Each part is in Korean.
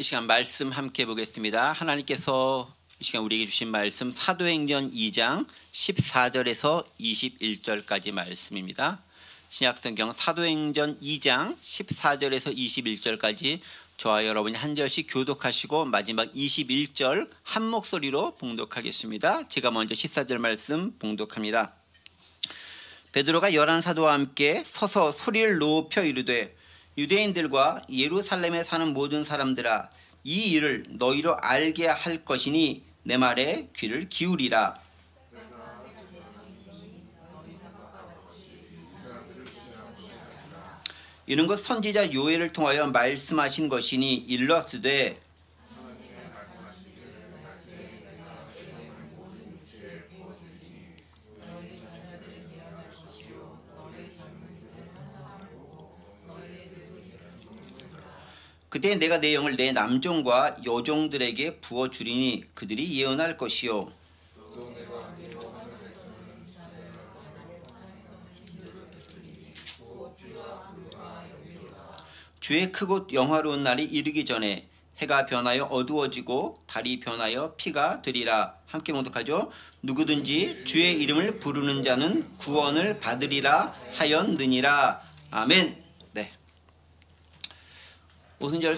이 시간 말씀 함께 보겠습니다. 하나님께서 이 시간 우리에게 주신 말씀 사도행전 2장 14절에서 21절까지 말씀입니다. 신약성경 사도행전 2장 14절에서 21절까지 저와 여러분이 한 절씩 교독하시고 마지막 21절 한 목소리로 봉독하겠습니다. 제가 먼저 14절 말씀 봉독합니다. 베드로가 11사도와 함께 서서 소리를 높여 이르되 유대인들과 예루살렘에 사는 모든 사람들아, 이 일을 너희로 알게 할 것이니 내 말에 귀를 기울이라. 이는 것 선지자 요엘을 통하여 말씀하신 것이니 일러스되 그때 내가 내 영을 내 남종과 여종들에게 부어주리니 그들이 예언할 것이요 주의 크고 영화로운 날이 이르기 전에 해가 변하여 어두워지고 달이 변하여 피가 되리라. 함께 봉독하죠. 누구든지 주의 이름을 부르는 자는 구원을 받으리라 하였느니라. 아멘. 네. 오순절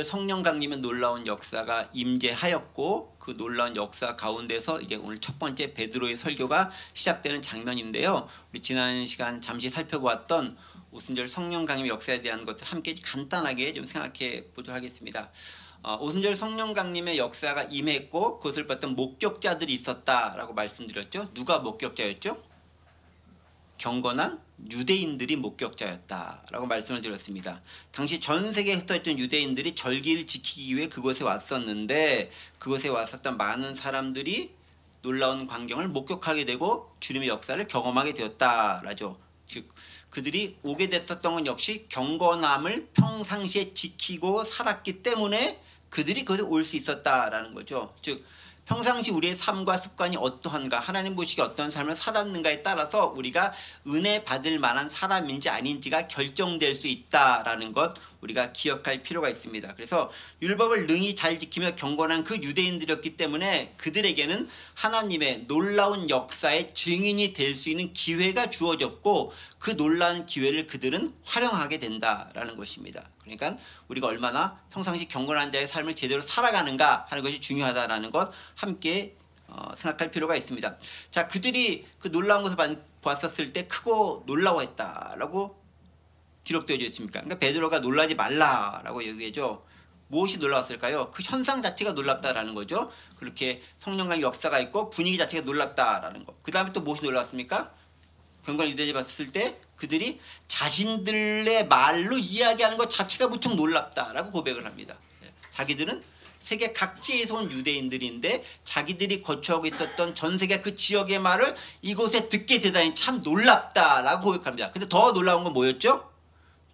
성령 강림의 놀라운 역사가 임재하였고 그 놀라운 역사 가운데서 이제 오늘 첫 번째 베드로의 설교가 시작되는 장면인데요. 우리 지난 시간 잠시 살펴보았던 오순절 성령 강림의 역사에 대한 것을 함께 간단하게 좀 생각해 보도록 하겠습니다. 오순절 성령 강림의 역사가 임했고 그것을 봤던 목격자들이 있었다라고 말씀드렸죠. 누가 목격자였죠? 경건한 유대인들이 목격자였다라고 말씀을 드렸습니다. 당시 전 세계에 흩어있던 유대인들이 절기를 지키기 위해 그곳에 왔었는데 그곳에 왔었던 많은 사람들이 놀라운 광경을 목격하게 되고 주님의 역사를 경험하게 되었다라죠. 즉 그들이 오게 됐었던 건 역시 경건함을 평상시에 지키고 살았기 때문에 그들이 그것에 올 수 있었다라는 거죠. 즉 평상시 우리의 삶과 습관이 어떠한가, 하나님 보시기에 어떤 삶을 살았는가에 따라서 우리가 은혜 받을 만한 사람인지 아닌지가 결정될 수 있다라는 것 우리가 기억할 필요가 있습니다. 그래서 율법을 능히 잘 지키며 경건한 그 유대인들이었기 때문에 그들에게는 하나님의 놀라운 역사의 증인이 될 수 있는 기회가 주어졌고 그 놀라운 기회를 그들은 활용하게 된다라는 것입니다. 그러니까 우리가 얼마나 평상시 경건한 자의 삶을 제대로 살아가는가 하는 것이 중요하다라는 것 함께 생각할 필요가 있습니다. 자, 그들이 그 놀라운 것을 보았었을 때 크고 놀라워했다라고 기록되어 있습니까? 그러니까 베드로가 놀라지 말라라고 얘기하죠. 무엇이 놀라웠을까요? 그 현상 자체가 놀랍다라는 거죠. 그렇게 성령의 역사가 있고 분위기 자체가 놀랍다라는 것. 그 다음에 또 무엇이 놀랐습니까? 경건한 유대인이 봤을 때 그들이 자신들의 말로 이야기하는 것 자체가 무척 놀랍다라고 고백을 합니다. 자기들은 세계 각지에서 온 유대인들인데 자기들이 거처하고 있었던 전 세계 그 지역의 말을 이곳에 듣게 되다니 참 놀랍다라고 고백합니다. 근데 더 놀라운 건 뭐였죠?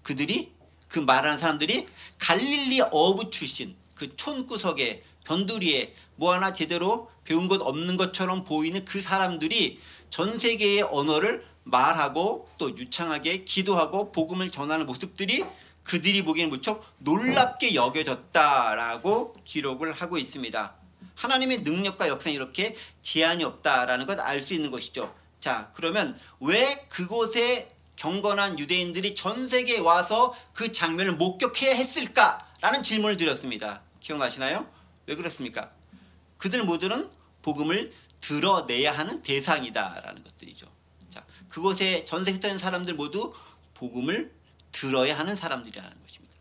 그들이 그 말하는 사람들이 갈릴리 어부 출신 그 촌구석에 변두리에 뭐 하나 제대로 배운 것 없는 것처럼 보이는 그 사람들이 전 세계의 언어를 말하고 또 유창하게 기도하고 복음을 전하는 모습들이 그들이 보기엔 무척 놀랍게 여겨졌다라고 기록을 하고 있습니다. 하나님의 능력과 역사는 이렇게 제한이 없다라는 것 알 수 있는 것이죠. 자, 그러면 왜 그곳에 경건한 유대인들이 전 세계에 와서 그 장면을 목격해야 했을까라는 질문을 드렸습니다. 기억나시나요? 왜 그렇습니까? 그들 모두는 복음을 드러내야 하는 대상이다라는 것들이죠. 자, 그곳에 전 세계에 있던 사람들 모두 복음을 들어야 하는 사람들이라는 것입니다.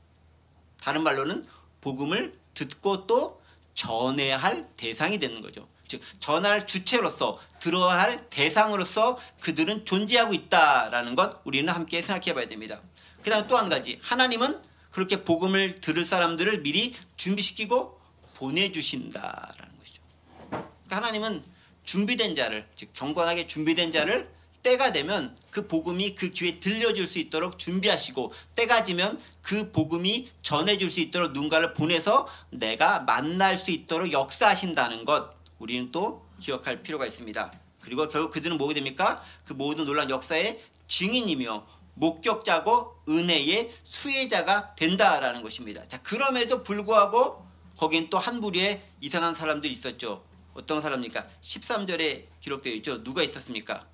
다른 말로는 복음을 듣고 또 전해야 할 대상이 되는 거죠. 즉 전할 주체로서 들어야 할 대상으로서 그들은 존재하고 있다라는 것 우리는 함께 생각해 봐야 됩니다. 그 다음에 또 한 가지, 하나님은 그렇게 복음을 들을 사람들을 미리 준비시키고 보내주신다라는 것이죠. 그러니까 하나님은 준비된 자를, 즉 경건하게 준비된 자를 때가 되면 그 복음이 그 귀에 들려줄 수 있도록 준비하시고 때가 지면 그 복음이 전해줄 수 있도록 누군가를 보내서 내가 만날 수 있도록 역사하신다는 것 우리는 또 기억할 필요가 있습니다. 그리고 결국 그들은 뭐게 됩니까? 그 모든 놀라운 역사의 증인이며 목격자고 은혜의 수혜자가 된다라는 것입니다. 자, 그럼에도 불구하고 거긴 또 한 부류의 이상한 사람들이 있었죠. 어떤 사람입니까? 13절에 기록되어 있죠. 누가 있었습니까?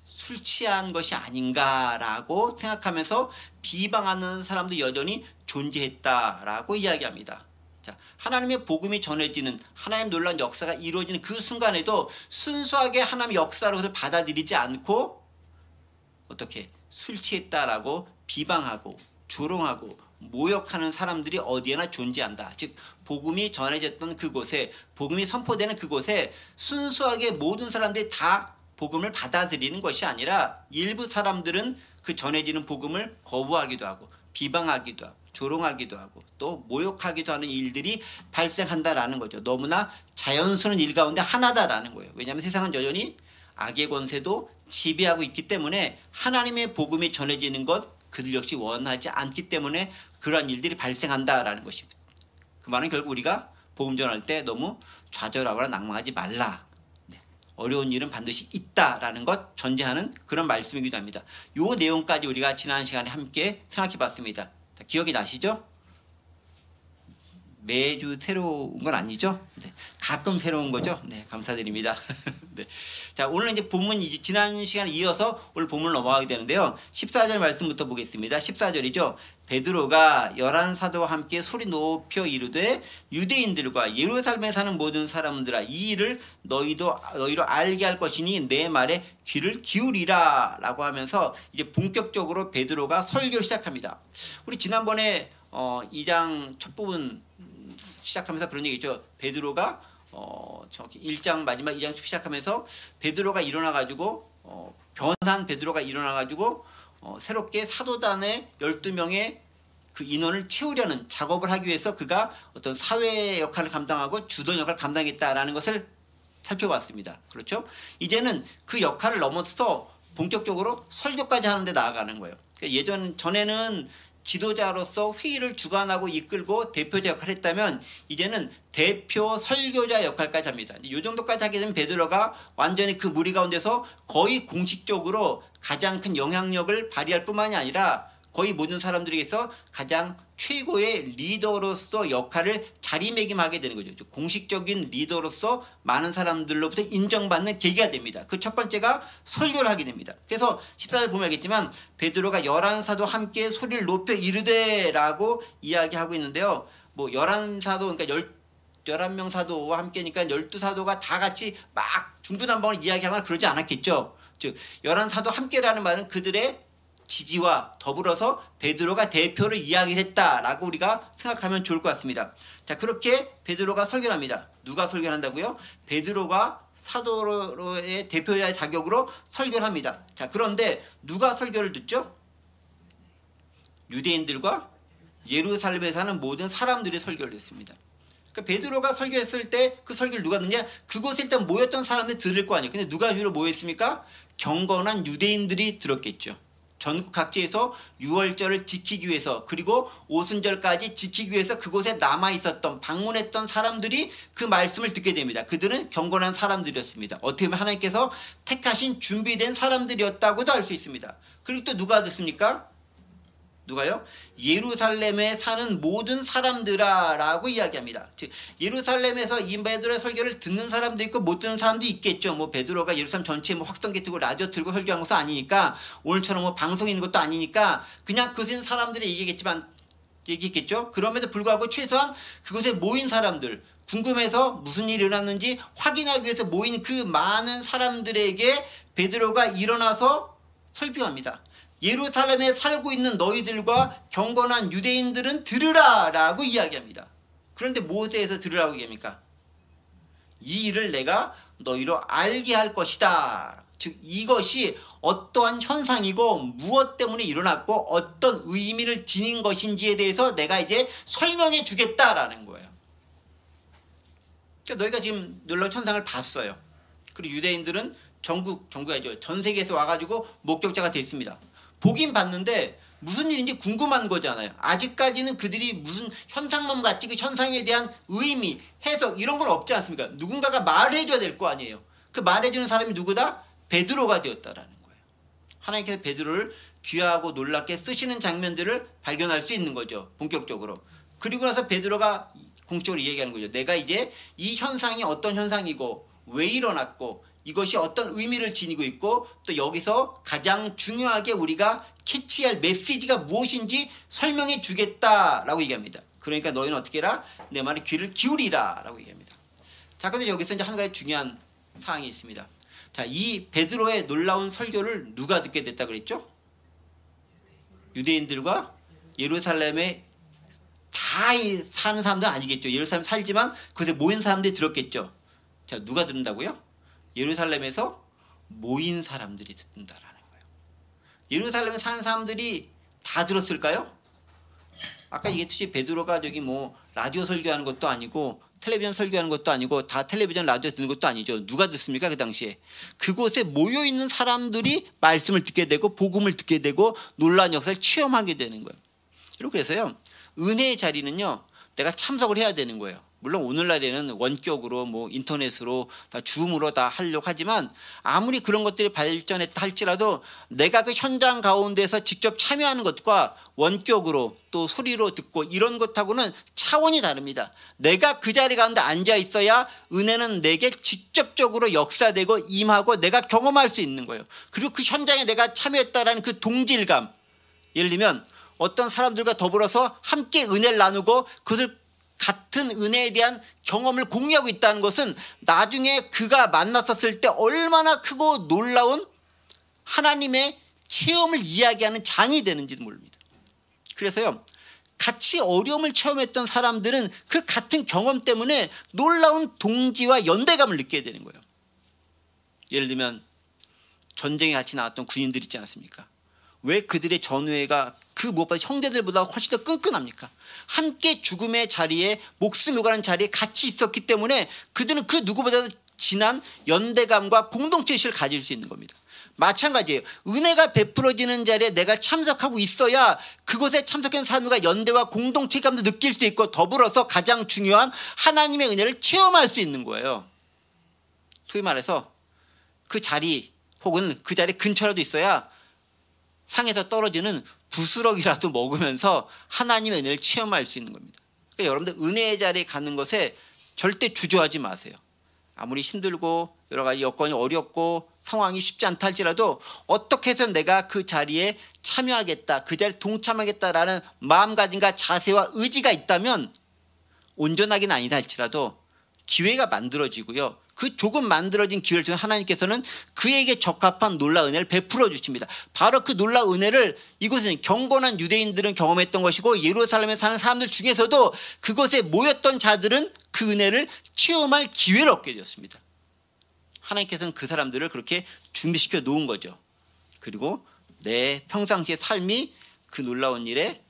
술 취한 것이 아닌가라고 생각하면서 비방하는 사람도 여전히 존재했다라고 이야기합니다. 자, 하나님의 복음이 전해지는 하나님 놀라운 역사가 이루어지는 그 순간에도 순수하게 하나님의 역사로 그것을 받아들이지 않고 어떻게 술 취했다라고 비방하고 조롱하고 모욕하는 사람들이 어디에나 존재한다. 즉 복음이 전해졌던 그곳에, 복음이 선포되는 그곳에 순수하게 모든 사람들이 다 복음을 받아들이는 것이 아니라 일부 사람들은 그 전해지는 복음을 거부하기도 하고 비방하기도 하고 조롱하기도 하고 또 모욕하기도 하는 일들이 발생한다라는 거죠. 너무나 자연스러운 일 가운데 하나다라는 거예요. 왜냐하면 세상은 여전히 악의 권세도 지배하고 있기 때문에 하나님의 복음이 전해지는 것 그들 역시 원하지 않기 때문에 그러한 일들이 발생한다라는 것입니다. 그 말은 결국 우리가 복음 전할 때 너무 좌절하거나 낭망하지 말라. 어려운 일은 반드시 있다라는 것 전제하는 그런 말씀이기도 합니다. 이 내용까지 우리가 지난 시간에 함께 생각해 봤습니다. 기억이 나시죠? 매주 새로운 건 아니죠? 네, 가끔 새로운 거죠? 네, 감사드립니다. 네. 자, 오늘 이제 본문 지난 시간에 이어서 오늘 본문을 넘어가게 되는데요. 14절 말씀부터 보겠습니다. 14절이죠. 베드로가 11사도와 함께 소리 높여 이르되 유대인들과 예루살렘에 사는 모든 사람들아 이 일을 너희로 알게 할 것이니 내 말에 귀를 기울이라 라고 하면서 이제 본격적으로 베드로가 설교를 시작합니다. 우리 지난번에 2장 첫 부분 시작하면서 그런 얘기죠. 베드로가 저기 1장 마지막 2장 시작하면서 베드로가 일어나가지고 변한 베드로가 일어나가지고 새롭게 사도단의 12명의 그 인원을 채우려는 작업을 하기 위해서 그가 어떤 사회 역할을 감당하고 주도원 역할을 감당했다라는 것을 살펴봤습니다. 그렇죠? 이제는 그 역할을 넘어서 본격적으로 설교까지 하는데 나아가는 거예요. 그러니까 전에는 지도자로서 회의를 주관하고 이끌고 대표자 역할을 했다면 이제는 대표 설교자 역할까지 합니다. 이 정도까지 하게 되면 베드로가 완전히 그 무리 가운데서 거의 공식적으로 가장 큰 영향력을 발휘할 뿐만이 아니라 거의 모든 사람들에게서 가장 최고의 리더로서 역할을 자리매김하게 되는 거죠. 공식적인 리더로서 많은 사람들로부터 인정받는 계기가 됩니다. 그 첫 번째가 설교를 하게 됩니다. 그래서 14절 보면 알겠지만 베드로가 11사도 함께 소리를 높여 이르되 라고 이야기하고 있는데요. 뭐 11사도 그러니까 11명 사도와 함께니까 12사도가 다 같이 막 중구난방을 이야기하거나 그러지 않았겠죠. 즉 11사도 함께라는 말은 그들의 지지와 더불어서 베드로가 대표를 이야기했다라고 우리가 생각하면 좋을 것 같습니다. 자, 그렇게 베드로가 설교를 합니다. 누가 설교를 한다고요? 베드로가 사도로의 대표자의 자격으로 설교를 합니다. 자, 그런데 누가 설교를 듣죠? 유대인들과 예루살렘에 사는 모든 사람들이 설교를 했습니다. 그러니까 베드로가 설교했을 때 그 설교를 누가 듣냐? 그곳에 일단 모였던 사람들이 들을 거 아니에요. 근데 누가 주로 모였습니까? 경건한 유대인들이 들었겠죠. 전국 각지에서 유월절을 지키기 위해서 그리고 오순절까지 지키기 위해서 그곳에 남아있었던 방문했던 사람들이 그 말씀을 듣게 됩니다. 그들은 경건한 사람들이었습니다. 어떻게 보면 하나님께서 택하신 준비된 사람들이었다고도 알 수 있습니다. 그리고 또 누가 듣습니까? 누가요? 예루살렘에 사는 모든 사람들아 라고 이야기합니다. 즉 예루살렘에서 이 베드로의 설교를 듣는 사람도 있고 못 듣는 사람도 있겠죠. 뭐 베드로가 예루살렘 전체에 뭐 확성기 틀고 라디오 틀고 설교한 것도 아니니까 오늘처럼 뭐 방송이 있는 것도 아니니까 그냥 그것은 사람들이 얘기했겠죠. 그럼에도 불구하고 최소한 그곳에 모인 사람들 궁금해서 무슨 일이 일어났는지 확인하기 위해서 모인 그 많은 사람들에게 베드로가 일어나서 설교합니다. 예루살렘에 살고 있는 너희들과 경건한 유대인들은 들으라 라고 이야기합니다. 그런데 무엇에 대해서 들으라고 얘기합니까? 이 일을 내가 너희로 알게 할 것이다. 즉 이것이 어떠한 현상이고 무엇 때문에 일어났고 어떤 의미를 지닌 것인지에 대해서 내가 이제 설명해 주겠다라는 거예요. 그러니까 너희가 지금 놀라운 현상을 봤어요. 그리고 유대인들은 전국이 아니죠. 전 세계에서 와가지고 목격자가 됐습니다. 보긴 봤는데 무슨 일인지 궁금한 거잖아요. 아직까지는 그들이 무슨 현상만 봤지 그 현상에 대한 의미, 해석 이런 건 없지 않습니까? 누군가가 말해줘야 될 거 아니에요. 그 말해주는 사람이 누구다? 베드로가 되었다라는 거예요. 하나님께서 베드로를 귀하고 놀랍게 쓰시는 장면들을 발견할 수 있는 거죠. 본격적으로. 그리고 나서 베드로가 공식적으로 얘기하는 거죠. 내가 이제 이 현상이 어떤 현상이고 왜 일어났고 이것이 어떤 의미를 지니고 있고 또 여기서 가장 중요하게 우리가 캐치할 메시지가 무엇인지 설명해 주겠다라고 얘기합니다. 그러니까 너희는 어떻게 해라? 내 말에 귀를 기울이라 라고 얘기합니다. 자, 근데 여기서 이제 한 가지 중요한 사항이 있습니다. 자, 이 베드로의 놀라운 설교를 누가 듣게 됐다 그랬죠? 유대인들과 예루살렘에 다 사는 사람들은 아니겠죠. 예루살렘 살지만 그곳에 모인 사람들이 들었겠죠. 자, 누가 듣는다고요? 예루살렘에서 모인 사람들이 듣는다라는 거예요. 예루살렘에 사는 사람들이 다 들었을까요? 아까 얘기했듯이 베드로가 저기 뭐 라디오 설교하는 것도 아니고 텔레비전 설교하는 것도 아니고 다 텔레비전 라디오 듣는 것도 아니죠. 누가 듣습니까? 그 당시에 그곳에 모여있는 사람들이 말씀을 듣게 되고 복음을 듣게 되고 놀라운 역사를 체험하게 되는 거예요. 그래서요, 은혜의 자리는요, 내가 참석을 해야 되는 거예요. 물론 오늘날에는 원격으로 뭐 인터넷으로 다 줌으로 다 하려고 하지만 아무리 그런 것들이 발전했다 할지라도 내가 그 현장 가운데서 직접 참여하는 것과 원격으로 또 소리로 듣고 이런 것하고는 차원이 다릅니다. 내가 그 자리 가운데 앉아 있어야 은혜는 내게 직접적으로 역사되고 임하고 내가 경험할 수 있는 거예요. 그리고 그 현장에 내가 참여했다라는 그 동질감, 예를 들면 어떤 사람들과 더불어서 함께 은혜를 나누고 그것을 같은 은혜에 대한 경험을 공유하고 있다는 것은 나중에 그가 만났었을 때 얼마나 크고 놀라운 하나님의 체험을 이야기하는 장이 되는지도 모릅니다. 그래서요, 같이 어려움을 체험했던 사람들은 그 같은 경험 때문에 놀라운 동지와 연대감을 느끼게 되는 거예요. 예를 들면 전쟁에 같이 나왔던 군인들 있지 않습니까? 왜 그들의 전우회가 그 무엇보다 형제들보다 훨씬 더 끈끈합니까? 함께 죽음의 자리에 목숨이 오가는 자리에 같이 있었기 때문에 그들은 그 누구보다도 진한 연대감과 공동체의식을 가질 수 있는 겁니다. 마찬가지예요. 은혜가 베풀어지는 자리에 내가 참석하고 있어야 그곳에 참석한 사람과 연대와 공동체감도 느낄 수 있고 더불어서 가장 중요한 하나님의 은혜를 체험할 수 있는 거예요. 소위 말해서 그 자리 혹은 그 자리 근처라도 있어야 상에서 떨어지는 부스럭이라도 먹으면서 하나님의 은혜를 체험할 수 있는 겁니다. 그러니까 여러분들 은혜의 자리에 가는 것에 절대 주저하지 마세요. 아무리 힘들고 여러 가지 여건이 어렵고 상황이 쉽지 않다 할지라도 어떻게 해서 내가 그 자리에 참여하겠다, 그 자리에 동참하겠다라는 마음가짐과 자세와 의지가 있다면 온전하긴 아니다 할지라도 기회가 만들어지고요. 그 조금 만들어진 기회를 통해 하나님께서는 그에게 적합한 놀라운 은혜를 베풀어 주십니다. 바로 그 놀라운 은혜를 이곳에는 경건한 유대인들은 경험했던 것이고 예루살렘에 사는 사람들 중에서도 그곳에 모였던 자들은 그 은혜를 체험할 기회를 얻게 되었습니다. 하나님께서는 그 사람들을 그렇게 준비시켜 놓은 거죠. 그리고 내 평상시의 삶이 그 놀라운 일에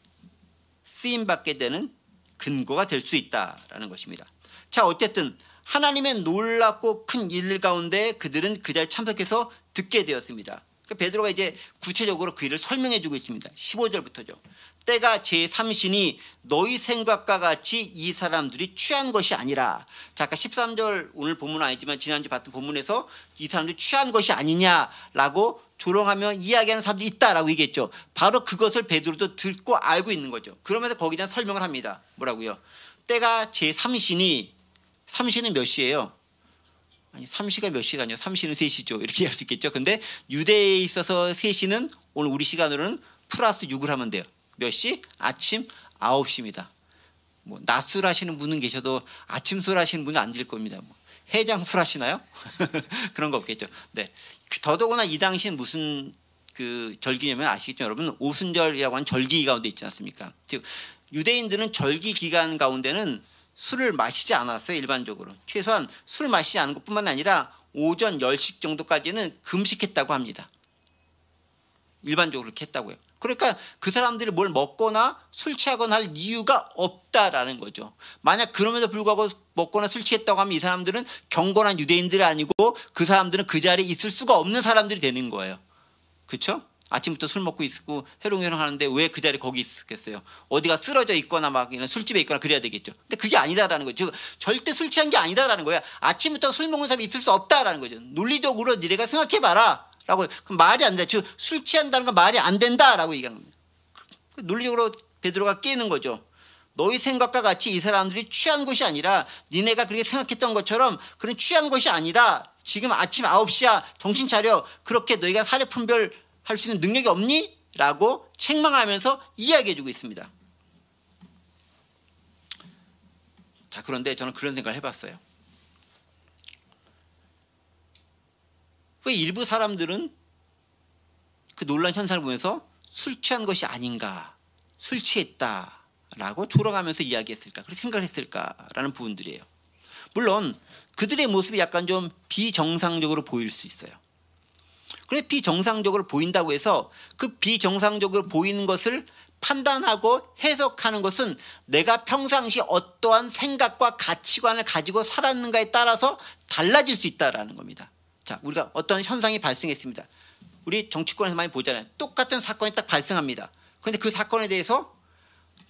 쓰임받게 되는 근거가 될 수 있다라는 것입니다. 자, 어쨌든 하나님의 놀랍고 큰 일 가운데 그들은 그 자리에 참석해서 듣게 되었습니다. 그러니까 베드로가 이제 구체적으로 그 일을 설명해 주고 있습니다. 15절부터죠. 때가 제3신이 너희 생각과 같이 이 사람들이 취한 것이 아니라, 자, 아까 13절 오늘 본문은 아니지만 지난주 봤던 본문에서 이 사람들이 취한 것이 아니냐라고 조롱하며 이야기하는 사람들이 있다라고 얘기했죠. 바로 그것을 베드로도 듣고 알고 있는 거죠. 그러면서 거기에 대한 설명을 합니다. 뭐라고요? 때가 제3신이, 3시는 몇 시예요? 아니 3시가 몇 시간이요? 3시는 3시죠. 이렇게 할 수 있겠죠. 근데 유대에 있어서 3시는 오늘 우리 시간으로는 플러스 6을 하면 돼요. 몇 시? 아침 9시입니다. 뭐 낮술 하시는 분은 계셔도 아침술 하시는 분은 안 될 겁니다. 뭐 해장술 하시나요? 그런 거 없겠죠. 네. 더더구나 이 당시엔 무슨 그 절기냐면 아시겠죠, 여러분? 오순절이라고 하는 절기 가운데 있지 않습니까? 즉 유대인들은 절기 기간 가운데는 술을 마시지 않았어요. 일반적으로 최소한 술 마시지 않은 것뿐만 아니라 오전 10시 정도까지는 금식했다고 합니다. 일반적으로 그렇게 했다고요. 그러니까 그 사람들이 뭘 먹거나 술 취하거나 할 이유가 없다라는 거죠. 만약 그럼에도 불구하고 먹거나 술 취했다고 하면 이 사람들은 경건한 유대인들이 아니고 그 사람들은 그 자리에 있을 수가 없는 사람들이 되는 거예요. 그렇죠? 아침부터 술 먹고 있고 해롱해롱 하는데 왜 그 자리에 거기 있었겠어요? 어디가 쓰러져 있거나 막 이런 술집에 있거나 그래야 되겠죠. 근데 그게 아니다라는 거죠. 절대 술 취한 게 아니다라는 거야. 아침부터 술 먹는 사람이 있을 수 없다라는 거죠. 논리적으로 니네가 생각해봐라 라고. 그럼 말이 안 돼. 즉 술 취한다는 건 말이 안 된다라고 얘기한 겁니다. 논리적으로 베드로가 깨는 거죠. 너희 생각과 같이 이 사람들이 취한 것이 아니라 니네가 그렇게 생각했던 것처럼 그런 취한 것이 아니다. 지금 아침 9시야. 정신 차려. 그렇게 너희가 사례 분별할 수 있는 능력이 없니? 라고 책망하면서 이야기해주고 있습니다. 자, 그런데 저는 그런 생각을 해봤어요. 왜 일부 사람들은 그 놀란 현상을 보면서 술 취한 것이 아닌가, 술 취했다라고 조롱하면서 이야기했을까, 그렇게 생각을 했을까라는 부분들이에요. 물론 그들의 모습이 약간 좀 비정상적으로 보일 수 있어요. 그런데 비정상적으로 보인다고 해서 그 비정상적으로 보이는 것을 판단하고 해석하는 것은 내가 평상시 어떠한 생각과 가치관을 가지고 살았는가에 따라서 달라질 수 있다는 겁니다. 자, 우리가 어떤 현상이 발생했습니다. 우리 정치권에서 많이 보잖아요. 똑같은 사건이 딱 발생합니다. 그런데 그 사건에 대해서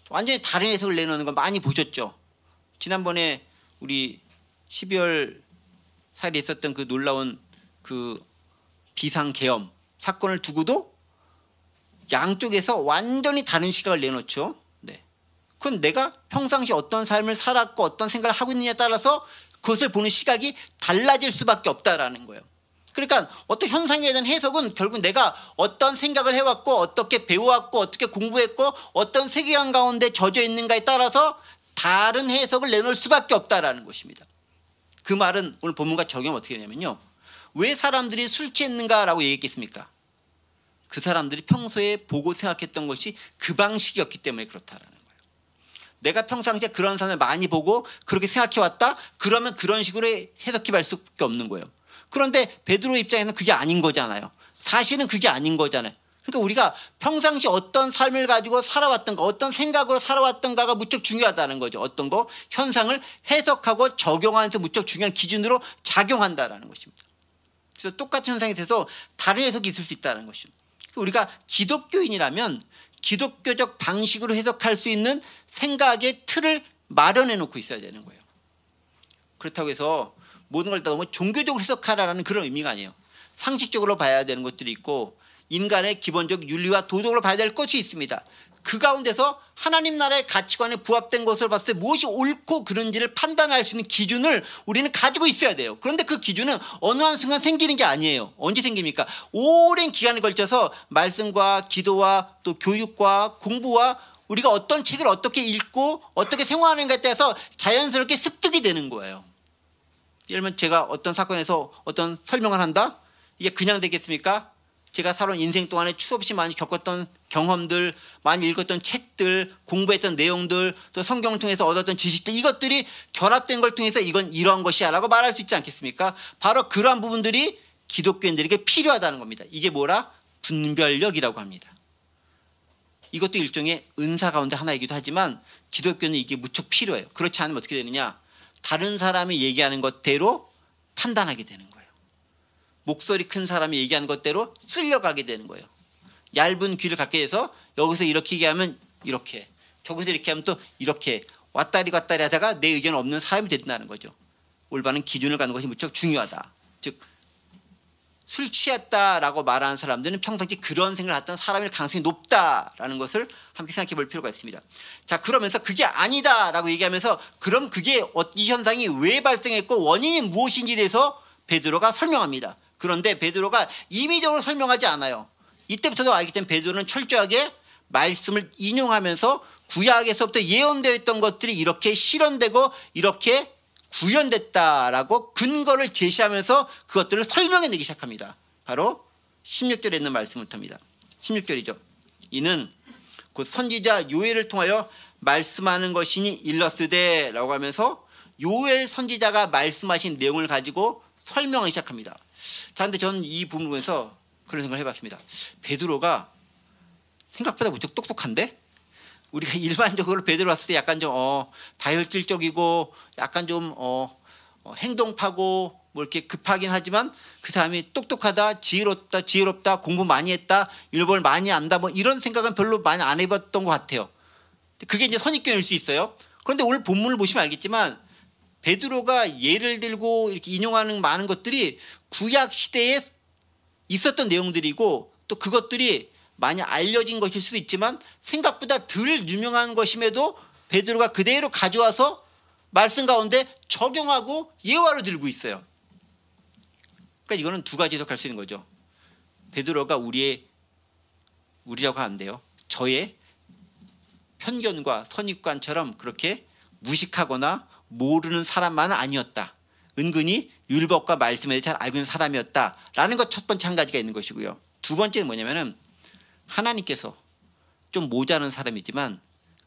완전히 다른 해석을 내놓는 걸 많이 보셨죠. 지난번에 우리 12월 4일에 있었던 그 놀라운 그 비상계엄 사건을 두고도 양쪽에서 완전히 다른 시각을 내놓죠. 네. 그건 내가 평상시 어떤 삶을 살았고 어떤 생각을 하고 있느냐에 따라서 그것을 보는 시각이 달라질 수밖에 없다라는 거예요. 그러니까 어떤 현상에 대한 해석은 결국 내가 어떤 생각을 해왔고 어떻게 배워왔고 어떻게 공부했고 어떤 세계관 가운데 젖어 있는가에 따라서 다른 해석을 내놓을 수밖에 없다라는 것입니다. 그 말은 오늘 본문과 적용하면 어떻게 되냐면요. 왜 사람들이 술 취했는가라고 얘기했겠습니까? 그 사람들이 평소에 보고 생각했던 것이 그 방식이었기 때문에 그렇다라는 거예요. 내가 평상시에 그런 사람을 많이 보고 그렇게 생각해왔다? 그러면 그런 식으로 해석해 갈 수밖에 없는 거예요. 그런데 베드로 입장에서는 그게 아닌 거잖아요. 사실은 그게 아닌 거잖아요. 그러니까 우리가 평상시 어떤 삶을 가지고 살아왔던가 어떤 생각으로 살아왔던가가 무척 중요하다는 거죠. 어떤 거? 현상을 해석하고 적용하면서 무척 중요한 기준으로 작용한다는 것입니다. 그래서 똑같은 현상에 대해서 다른 해석이 있을 수 있다는 것입니다. 우리가 기독교인이라면 기독교적 방식으로 해석할 수 있는 생각의 틀을 마련해 놓고 있어야 되는 거예요. 그렇다고 해서 모든 걸 다 너무 종교적으로 해석하라는 그런 의미가 아니에요. 상식적으로 봐야 되는 것들이 있고 인간의 기본적 윤리와 도덕으로 봐야 될 것이 있습니다. 그 가운데서 하나님 나라의 가치관에 부합된 것을 봤을 때 무엇이 옳고 그른지를 판단할 수 있는 기준을 우리는 가지고 있어야 돼요. 그런데 그 기준은 어느 한순간 생기는 게 아니에요. 언제 생깁니까? 오랜 기간에 걸쳐서 말씀과 기도와 또 교육과 공부와 우리가 어떤 책을 어떻게 읽고 어떻게 생활하는가에 따라서 자연스럽게 습득이 되는 거예요. 예를 들면 제가 어떤 사건에서 어떤 설명을 한다? 이게 그냥 되겠습니까? 제가 살아온 인생 동안에 수없이 많이 겪었던 경험들, 많이 읽었던 책들, 공부했던 내용들, 또 성경을 통해서 얻었던 지식들, 이것들이 결합된 걸 통해서 이건 이러한 것이야 라고 말할 수 있지 않겠습니까? 바로 그러한 부분들이 기독교인들에게 필요하다는 겁니다. 이게 뭐라? 분별력이라고 합니다. 이것도 일종의 은사 가운데 하나이기도 하지만 기독교는 이게 무척 필요해요. 그렇지 않으면 어떻게 되느냐? 다른 사람이 얘기하는 것대로 판단하게 되는 거예요. 목소리 큰 사람이 얘기하는 것대로 쓸려가게 되는 거예요. 얇은 귀를 갖게 해서 여기서 이렇게 얘기하면 이렇게, 저기서 이렇게 하면 또 이렇게 왔다리 갔다리 하다가 내 의견 없는 사람이 된다는 거죠. 올바른 기준을 갖는 것이 무척 중요하다. 즉 술 취했다라고 말하는 사람들은 평상시 그런 생각을 했던 사람일 가능성이 높다라는 것을 함께 생각해 볼 필요가 있습니다. 자, 그러면서 그게 아니다라고 얘기하면서 그럼 그게 이 현상이 왜 발생했고 원인이 무엇인지에 대해서 베드로가 설명합니다. 그런데 베드로가 임의적으로 설명하지 않아요. 이때부터도 알기 때문에 베드로는 철저하게 말씀을 인용하면서 구약에서부터 예언되어 있던 것들이 이렇게 실현되고 이렇게 구현됐다라고 근거를 제시하면서 그것들을 설명해내기 시작합니다. 바로 16절에 있는 말씀부터입니다. 16절이죠. 이는 곧 선지자 요엘을 통하여 말씀하는 것이니 일렀으되 라고 하면서 요엘 선지자가 말씀하신 내용을 가지고 설명하기 시작합니다. 자, 근데 저는 이 부분을 보면서 그런 생각을 해봤습니다. 베드로가 생각보다 무척 똑똑한데? 우리가 일반적으로 베드로 봤을 때 약간 좀 다혈질적이고 약간 좀 행동파고 뭐 이렇게 급하긴 하지만 그 사람이 똑똑하다, 지혜롭다, 공부 많이 했다, 율법을 많이 안다, 뭐 이런 생각은 별로 많이 안 해봤던 것 같아요. 그게 이제 선입견일 수 있어요. 그런데 오늘 본문을 보시면 알겠지만 베드로가 예를 들고 이렇게 인용하는 많은 것들이 구약 시대의 있었던 내용들이고 또 그것들이 많이 알려진 것일 수도 있지만 생각보다 덜 유명한 것임에도 베드로가 그대로 가져와서 말씀 가운데 적용하고 예화로 들고 있어요. 그러니까 이거는 두 가지 해석할 수 있는 거죠. 베드로가 우리라고 하면 돼요. 저의 편견과 선입관처럼 그렇게 무식하거나 모르는 사람만은 아니었다. 은근히 율법과 말씀에 대해 잘 알고 있는 사람이었다라는 것 첫 번째 한 가지가 있는 것이고요. 두 번째는 뭐냐면은 하나님께서 좀 모자란 사람이지만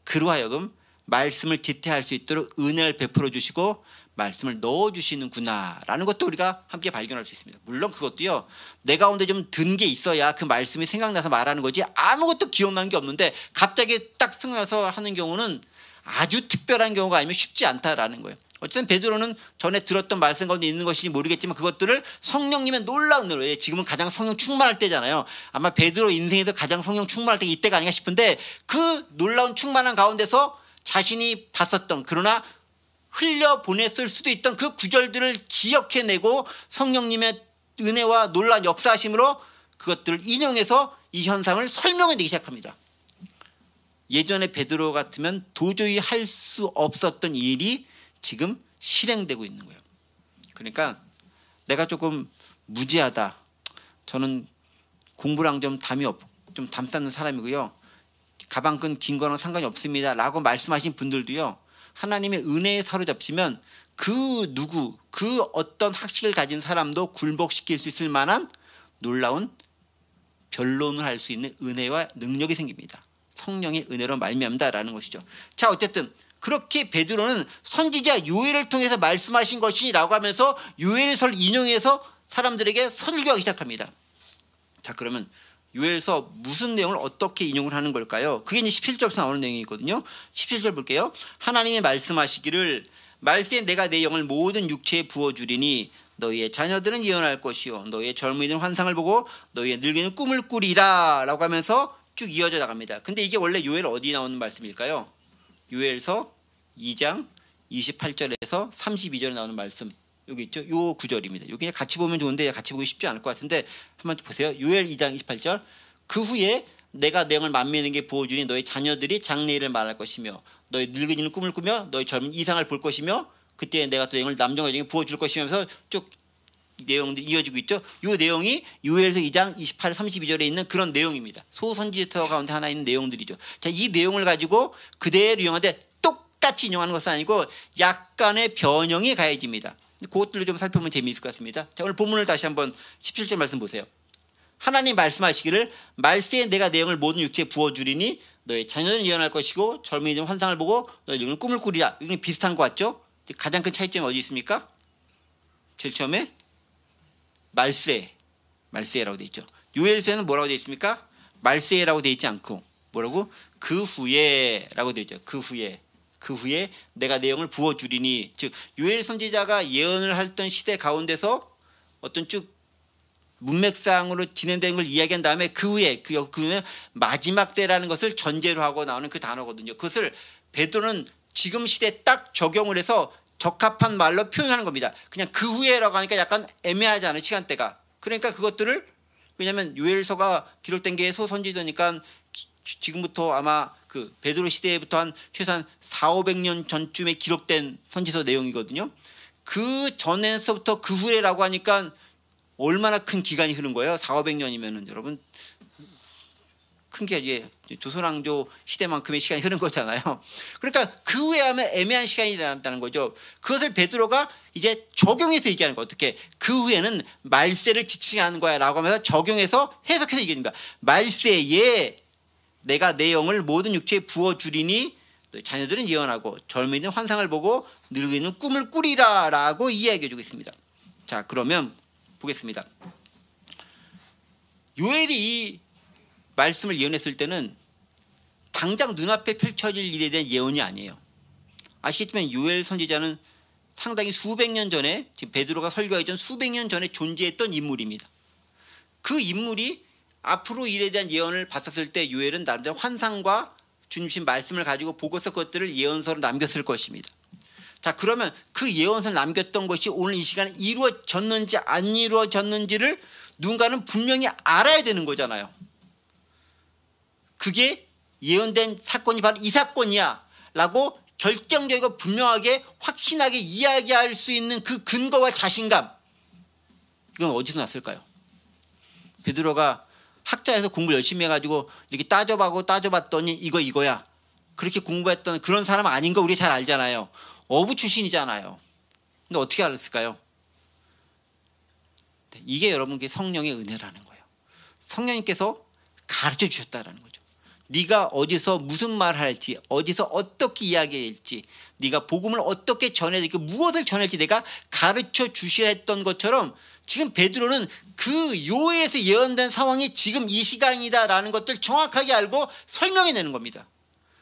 그로 하여금 말씀을 지태할 수 있도록 은혜를 베풀어 주시고 말씀을 넣어 주시는구나라는 것도 우리가 함께 발견할 수 있습니다. 물론 그것도요, 내 가운데 좀 든 게 있어야 그 말씀이 생각나서 말하는 거지 아무것도 기억난 게 없는데 갑자기 딱 생각나서 하는 경우는 아주 특별한 경우가 아니면 쉽지 않다라는 거예요. 어쨌든 베드로는 전에 들었던 말씀 가운데 있는 것인지 모르겠지만 그것들을 성령님의 놀라운 은혜로, 지금은 가장 성령 충만할 때잖아요. 아마 베드로 인생에서 가장 성령 충만할 때가 이때가 아닌가 싶은데 그 놀라운 충만한 가운데서 자신이 봤었던, 그러나 흘려보냈을 수도 있던 그 구절들을 기억해내고 성령님의 은혜와 놀라운 역사하심으로 그것들을 인용해서 이 현상을 설명해내기 시작합니다. 예전에 베드로 같으면 도저히 할 수 없었던 일이 지금 실행되고 있는 거예요. 그러니까 내가 조금 무지하다, 저는 공부랑 좀 담 쌓는 사람이고요, 가방끈 긴 거랑 상관이 없습니다 라고 말씀하신 분들도요, 하나님의 은혜에 사로잡히면 그 어떤 학식을 가진 사람도 굴복시킬 수 있을 만한 놀라운 변론을 할 수 있는 은혜와 능력이 생깁니다. 성령의 은혜로 말미암다라는 것이죠. 자, 어쨌든 그렇게 베드로는 선지자 요엘을 통해서 말씀하신 것이라고 하면서 요엘서를 인용해서 사람들에게 설교하기 시작합니다. 자, 그러면 요엘서 무슨 내용을 어떻게 인용을 하는 걸까요? 그게 이제 17절부터 나오는 내용이거든요. 17절 볼게요. 하나님이 말씀하시기를 말세에 내가 내 영을 모든 육체에 부어주리니 너희의 자녀들은 예언할 것이요 너희의 젊은이들은 환상을 보고 너희의 늙은이는 꿈을 꾸리라 라고 하면서 쭉 이어져 나갑니다. 근데 이게 원래 요엘 어디 나오는 말씀일까요? 요엘서 2장 28절에서 32절에 나오는 말씀, 여기 있죠? 요 구절입니다. 여기 그냥 같이 보면 좋은데 같이 보기 쉽지 않을 것 같은데 한번 보세요. 요엘 2장 28절. 그 후에 내가 내 영을 만민에게 부어주니 너희 자녀들이 장래일을 말할 것이며 너희 늙은이는 꿈을 꾸며 너희 젊은 이상을 볼 것이며 그때 내가 또 영을 남정과 여종에게 부어줄 것이면서 쭉 내용들이 이어지고 있죠. 이 내용이 요엘서 2장 28, 32절에 있는 그런 내용입니다. 소선지서 가운데 하나 있는 내용들이죠. 자, 이 내용을 가지고 그대로 인용하는데 똑같이 인용하는 것은 아니고 약간의 변형이 가해집니다. 그것들로 좀 살펴보면 재미있을 것 같습니다. 자, 오늘 본문을 다시 한번 17절 말씀 보세요. 하나님 말씀하시기를 말세에 내가 내 영을 모든 육체에 부어주리니 너의 자녀들은 예언할 것이고 젊은이들은 환상을 보고 너희들은 꿈을 꾸리라. 이건 비슷한 것 같죠? 가장 큰 차이점이 어디 있습니까? 제일 처음에 말세라고 되어 있죠. 요엘서에는 뭐라고 되어 있습니까? 말세라고 되어 있지 않고 뭐라고? 그 후에라고 되어 있죠. 그 후에 내가 내 영을 부어주리니, 즉 요엘 선지자가 예언을 했던 시대 가운데서 어떤 쭉 문맥상으로 진행된 걸 이야기한 다음에 그 후에 그는 마지막 때라는 것을 전제로 하고 나오는 그 단어거든요. 그것을 베드로는 지금 시대에 딱 적용을 해서 적합한 말로 표현하는 겁니다. 그냥 그 후에라고 하니까 약간 애매하지 않은 시간대가. 그러니까 그것들을, 왜냐하면 요엘서가 기록된 게 소선지자니까 지금부터 아마 그 베드로 시대부터 한 최소한 400~500년 전쯤에 기록된 선지서 내용이거든요. 그 전에서부터 그 후에라고 하니까 얼마나 큰 기간이 흐른 거예요? 400~500년이면은 여러분 큰 게 이제 조선왕조 시대만큼의 시간이 흐른 거잖아요. 그러니까 그 후에 하면 애매한 시간이 일어났다는 거죠. 그것을 베드로가 이제 적용해서 얘기하는 거. 어떻게? 그 후에는 말세를 지칭하는 거야 라고 하면서 적용해서 해석해서 얘기합니다. 말세에 내가 내 영을 모든 육체에 부어주리니 자녀들은 예언하고 젊은이는 환상을 보고 늙은이는 꿈을 꾸리라 라고 이야기해주고 있습니다. 자, 그러면 보겠습니다. 요엘이 이 말씀을 예언했을 때는 당장 눈앞에 펼쳐질 일에 대한 예언이 아니에요. 아시겠지만 요엘 선지자는 상당히 수백 년 전에, 지금 베드로가 설교하기 전 수백 년 전에 존재했던 인물입니다. 그 인물이 앞으로 일에 대한 예언을 봤었을 때 요엘은 나름대로 환상과 주님 말씀을 가지고 보고서 그것들을 예언서로 남겼을 것입니다. 자, 그러면 그 예언서를 남겼던 것이 오늘 이 시간에 이루어졌는지 안 이루어졌는지를 누군가는 분명히 알아야 되는 거잖아요. 그게 예언된 사건이 바로 이 사건이야 라고 결정적이고 분명하게 확신하게 이야기할 수 있는 그 근거와 자신감, 이건 어디서 났을까요? 베드로가 학자에서 공부 열심히 해가지고 이렇게 따져봤더니 이거야, 그렇게 공부했던 그런 사람 아닌 거 우리 잘 알잖아요. 어부 출신이잖아요. 근데 어떻게 알았을까요? 이게 여러분께 성령의 은혜라는 거예요. 성령님께서 가르쳐 주셨다라는 거죠. 네가 어디서 무슨 말을 할지, 어디서 어떻게 이야기할지, 네가 복음을 어떻게 전해야 될지, 무엇을 전할지 내가 가르쳐 주셔야 했던 것처럼 지금 베드로는 그 요에서 예언된 상황이 지금 이 시간이다라는 것들 정확하게 알고 설명해내는 겁니다.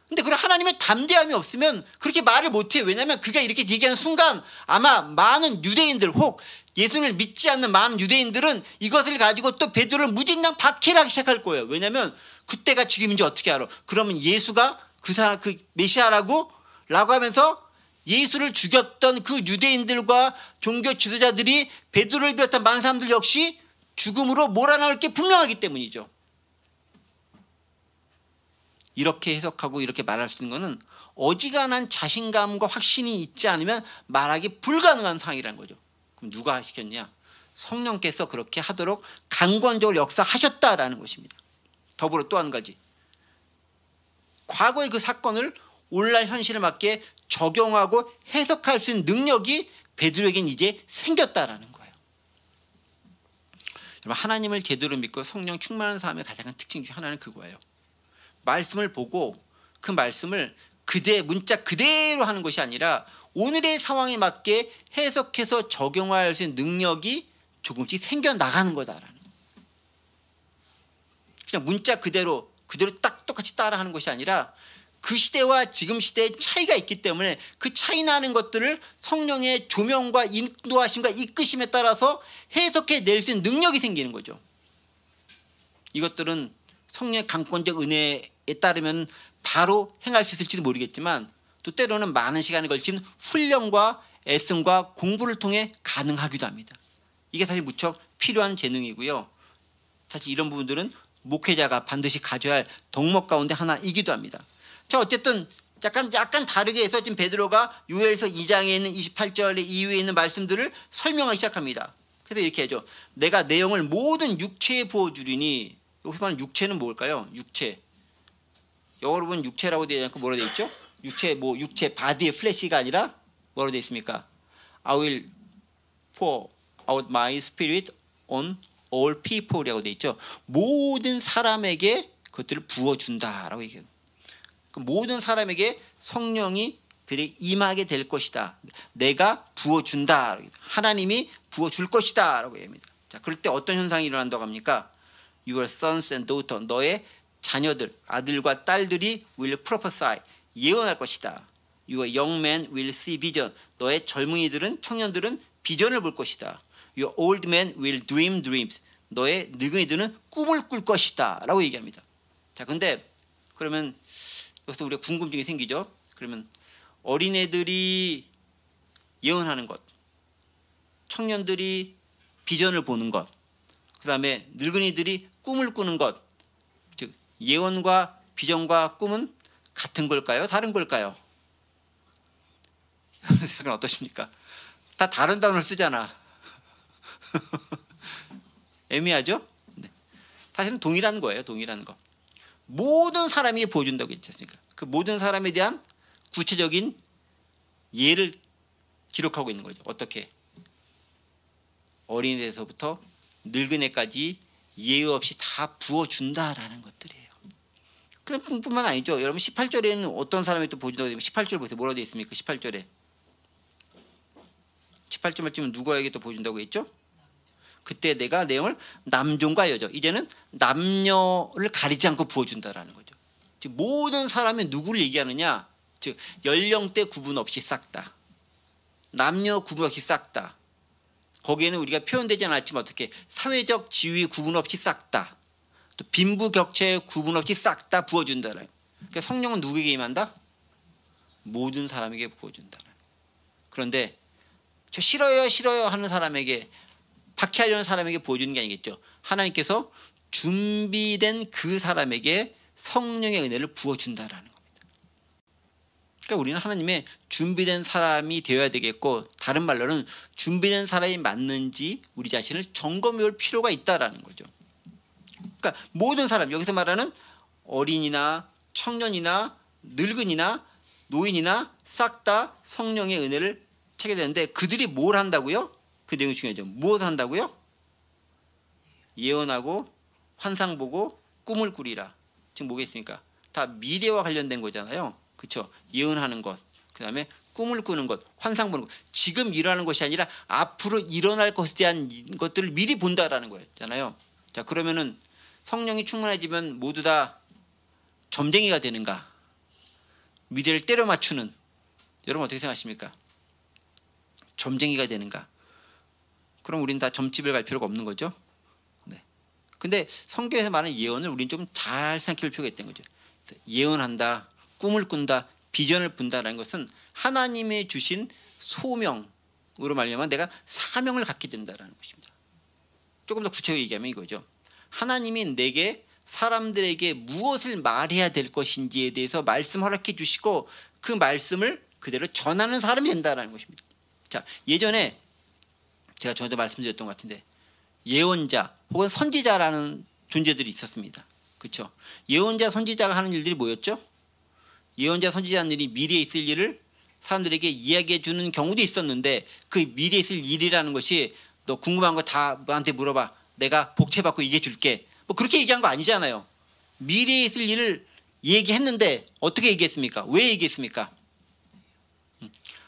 근데 그런 하나님의 담대함이 없으면 그렇게 말을 못해요. 왜냐하면 그가 이렇게 얘기하는 순간 아마 많은 유대인들, 혹 예수를 믿지 않는 많은 유대인들은 이것을 가지고 또 베드로를 무진장 박해하기 시작할 거예요. 왜냐하면 그때가 지금인지 어떻게 알아? 그러면 예수가 그 사람, 그 메시아라고? 라고 하면서 예수를 죽였던 그 유대인들과 종교 지도자들이 베드로를 비롯한 많은 사람들 역시 죽음으로 몰아넣을 게 분명하기 때문이죠. 이렇게 해석하고 이렇게 말할 수 있는 것은 어지간한 자신감과 확신이 있지 않으면 말하기 불가능한 상황이라는 거죠. 그럼 누가 시켰냐? 성령께서 그렇게 하도록 강권적으로 역사하셨다라는 것입니다. 더불어 또 한 가지, 과거의 그 사건을 오늘날 현실에 맞게 적용하고 해석할 수 있는 능력이 베드로에겐 이제 생겼다라는 거예요. 여러분, 하나님을 제대로 믿고 성령 충만한 사람의 가장 큰 특징 중 하나는 그거예요. 말씀을 보고 그 말씀을 문자 그대로 하는 것이 아니라 오늘의 상황에 맞게 해석해서 적용할 수 있는 능력이 조금씩 생겨나가는 거다라는 거예요. 그냥 문자 그대로 딱 똑같이 따라하는 것이 아니라 그 시대와 지금 시대의 차이가 있기 때문에 그 차이 나는 것들을 성령의 조명과 인도하심과 이끄심에 따라서 해석해 낼 수 있는 능력이 생기는 거죠. 이것들은 성령의 강권적 은혜에 따르면 바로 행할 수 있을지도 모르겠지만 또 때로는 많은 시간을 걸친 훈련과 애씀과 공부를 통해 가능하기도 합니다. 이게 사실 무척 필요한 재능이고요. 사실 이런 부분들은 목회자가 반드시 가져야 할 덕목 가운데 하나이기도 합니다. 자, 어쨌든 약간 다르게 해서 지금 베드로가 요엘서 2장에 있는 28절 이후에 있는 말씀들을 설명하기 시작합니다. 그래서 이렇게 하죠. 내가 내용을 모든 육체에 부어주리니, 여기서 말하는 육체는 뭘까요? 육체. 영어로 보면 육체라고 되지 않고 뭐라고 되어 있죠? 육체 바디의 플래시가 아니라 뭐라고 되어 있습니까? I will pour out my spirit on all people이라고 되어 있죠. 모든 사람에게 그것들을 부어준다라고 얘기해요. 모든 사람에게 성령이 그들이 임하게 될 것이다. 내가 부어준다. 하나님이 부어줄 것이다 라고 얘기합니다. 자, 그럴 때 어떤 현상이 일어난다고 합니까? Your sons and daughters, 너의 자녀들, 아들과 딸들이 will prophesy, 예언할 것이다. Your young men will see vision, 너의 젊은이들은, 청년들은 비전을 볼 것이다. Your old men will dream dreams, 너의 늙은이들은 꿈을 꿀 것이다 라고 얘기합니다. 자, 근데 그러면 여기서 우리가 궁금증이 생기죠. 그러면 어린애들이 예언하는 것, 청년들이 비전을 보는 것, 그 다음에 늙은이들이 꿈을 꾸는 것, 즉 예언과 비전과 꿈은 같은 걸까요? 다른 걸까요? 생각은 어떠십니까? 다 다른 단어를 쓰잖아. 애매하죠? 네. 사실은 동일한 거예요. 동일한 거. 모든 사람이 보여준다고 했지 않습니까? 그 모든 사람에 대한 구체적인 예를 기록하고 있는 거죠. 어떻게? 어린애에서부터 늙은애까지 예외 없이 다 부어준다라는 것들이에요. 그뿐만 아니죠. 여러분 18절에는 어떤 사람이 또 보여준다고 되면 18절 보세요. 뭐라고 되어 있습니까? 18절에 18절만 찌면 누구에게 또 보여준다고 했죠? 그때 내가 내용을 남종과 여자, 이제는 남녀를 가리지 않고 부어준다라는 거죠. 즉 모든 사람이 누구를 얘기하느냐, 즉 연령대 구분 없이 싹 다, 남녀 구분 없이 싹 다, 거기에는 우리가 표현되지 않았지만 어떻게 사회적 지위 구분 없이 싹 다, 또 빈부격차 구분 없이 싹 다 부어준다라는. 그러니까 성령은 누구에게 임한다? 모든 사람에게 부어준다. 그런데 저 싫어요 하는 사람에게 박해하려는 사람에게 보여주는 게 아니겠죠. 하나님께서 준비된 그 사람에게 성령의 은혜를 부어준다라는 겁니다. 그러니까 우리는 하나님의 준비된 사람이 되어야 되겠고, 다른 말로는 준비된 사람이 맞는지 우리 자신을 점검해 볼 필요가 있다라는 거죠. 그러니까 모든 사람, 여기서 말하는 어린이나 청년이나 늙은이나 노인이나 싹 다 성령의 은혜를 찾게 되는데, 그들이 뭘 한다고요? 그 내용이 중요하죠. 무엇을 한다고요? 예언하고 환상 보고 꿈을 꾸리라. 지금 뭐겠습니까? 다 미래와 관련된 거잖아요. 그렇죠? 예언하는 것, 그 다음에 꿈을 꾸는 것, 환상 보는 것. 지금 일어나는 것이 아니라 앞으로 일어날 것에 대한 것들을 미리 본다라는 거였잖아요. 자, 그러면은 성령이 충만해지면 모두 다 점쟁이가 되는가? 미래를 때려 맞추는, 여러분 어떻게 생각하십니까? 점쟁이가 되는가? 그럼 우리는 다 점집을 갈 필요가 없는 거죠. 네. 근데 성경에서 말하는 예언을 우리는 좀 잘 생각해 볼 필요가 있다는 거죠. 예언한다, 꿈을 꾼다, 비전을 본다라는 것은 하나님의 주신 소명으로 말미암아 내가 사명을 갖게 된다라는 것입니다. 조금 더 구체적으로 얘기하면 이거죠. 하나님이 내게 사람들에게 무엇을 말해야 될 것인지에 대해서 말씀 허락해 주시고 그 말씀을 그대로 전하는 사람이 된다는 것입니다. 자, 예전에 제가 전에도 말씀드렸던 것 같은데 예언자 혹은 선지자라는 존재들이 있었습니다. 그렇죠? 예언자, 선지자가 하는 일들이 뭐였죠? 예언자, 선지자는 일이 미래에 있을 일을 사람들에게 이야기해 주는 경우도 있었는데, 그 미래에 있을 일이라는 것이 너 궁금한 거 다 나한테 물어봐, 내가 복채받고 얘기해 줄게, 뭐 그렇게 얘기한 거 아니잖아요. 미래에 있을 일을 얘기했는데 어떻게 얘기했습니까? 왜 얘기했습니까?